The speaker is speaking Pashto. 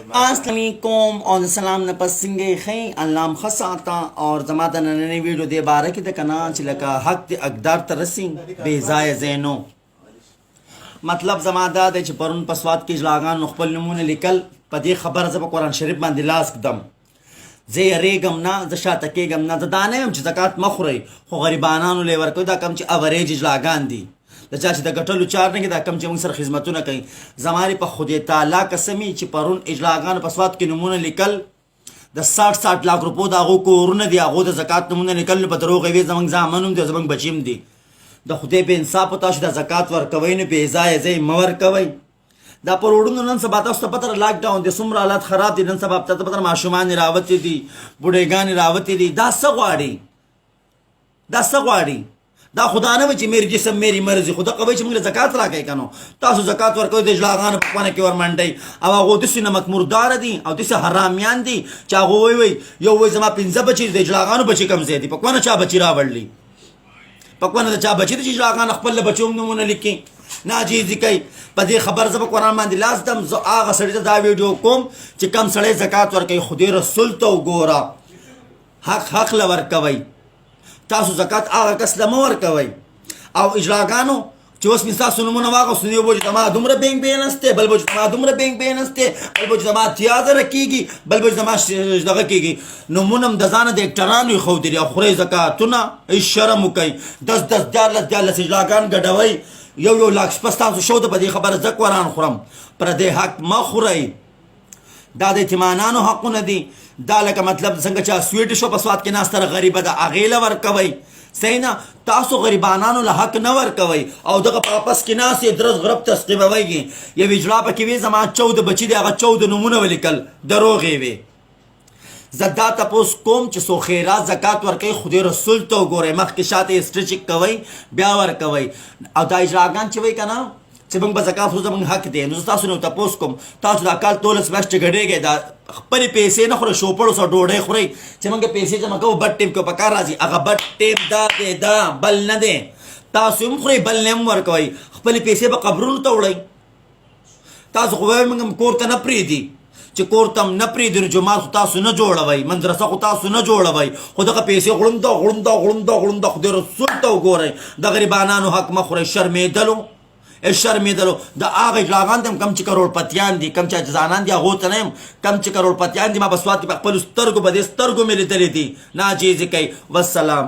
अस्सलामुअलैकुम और सलाम न पसंगे खै अल्लाम खसाता और जमाता नने वीडियो दे बारे की कना चिलका हक दे अकदार तरसी बेजाय जैनो मतलब जमादा दे परुन पसवात की लागान नुखबल नमूने लिकल पदी खबर जब कुरान शरीफ मान दिलास दम जे रेगम ना जशा तकेगम ना दाने में जकात मखरे खो गरीबानानु लेवर को दा कम च अवरेज लागान दी د چا چې د ګټلو چار نه کې دا کم چې موږ سره خدمتونه کوي زماري په خدای تعالی قسمی چې پرون اجلاغان په سواد کې نمونه لیکل د 60 لاک روپو د هغو کورونه دي هغو د زکات نمونه لیکل په دروغ وي زمونږ زامنوم دي زمونږ بچیم دي د خدای په انصاف تاسو د زکات ورکوي نه بې ځای ځای مور کوي دا پر وړوندو نن سبا تاسو ته پته لاک ډاون دي څومره حالات خراب دي نن سبا ته پته ماشومان راوتي دي بوډېګان راوتي دي دا څه غواړي دا خدا نه چې میری جسم میری مرضی خدا کوي چې موږ زکات راکې کنو تاسو زکات ورکوي د اجلاغان په پانه کې ور منډي او هغه د سینه مکمردار دي او د حرامیان دي چې هغه وي یو وي زما 15 بچي د اجلاغان بچي کم زیاتي په کومه چا بچي راوړلی په کومه چا بچي د اجلاغان خپل بچوم نمونه لیکي ناجیزی کوي په دې خبر زب قرآن باندې لاس دم زه هغه سړی ته دا ویډیو کوم چې کم سړی زکات ورکوي خدای رسول ته وګوره حق لور کوي تاسو زکات هغه کس له مور کوي او اجلاګانو چې اوس می تاسو نمونه واغوسو یو بوج ما دومره بینګ بینسته بل بوج ما دومره بینګ بینسته بل بوج ما تیاده رکیږي بل بوج ما دغه کیږي نمونم د ځان د اکټرانو خو دی او خوري زکاتونه شرم کوي 10 14 اجلاګان ګډوي یو لاک پستانو شو د بدی خبره زک وران خورم پر دې حق ما خوري دا د اطمینانو حقونه دي دا لکه مطلب څنګه چې سویټ شو په سواد کې ناستره غریبه د اغیله ور کوي سینا تاسو غریبانانو له حق نه ور کوي او دغه واپس کې ناسې درز غرب تسقیبوي یو اجلا په کې وي زما 14 بچی دی هغه 14 نمونه ولیکل دروغې وي زدا تاسو کوم چې سو خیرات زکات ور کوي خدای رسول ته وګوره مخ کې شاته استریچ کوي بیا ور کوي او دا اجلاګان چې وای کنه چې موږ به زکات خو زموږ حق دی نو تاسو نو تاسو کوم تاسو دا کال تولس میاشتې ګډېږئ دا خپلې پیسې نه خورئ شوپړو سره ډوډۍ خورئ چې موږ پیسې جمع کوو بد ټیم کې په کار راځي هغه بد ټیم دا دی دا بل نه دی تاسو هم خورئ بل نه هم ورکوئ خپلې پیسې به قبرونو ته وړئ تاسو خو وایئ موږ کور ته نه پرېږدي چې کور ته هم نه پرېږدي نو جومات خو تاسو نه جوړوئ مدرسه خو تاسو نه جوړوئ خو دغه پیسې غړونده خدای رسول ته وګورئ د غریبانانو حق مه خورئ شرمېدلو د هغه اجلاغان ته کم چې کروڑپتیان دي کم چې ځانان دي هغو ته نه یم کم چې کروڑپتیان دي ما په سواد کې په خپلو سترګو په دې سترګو مې لیدلې دي ناجیزې کوي والسلام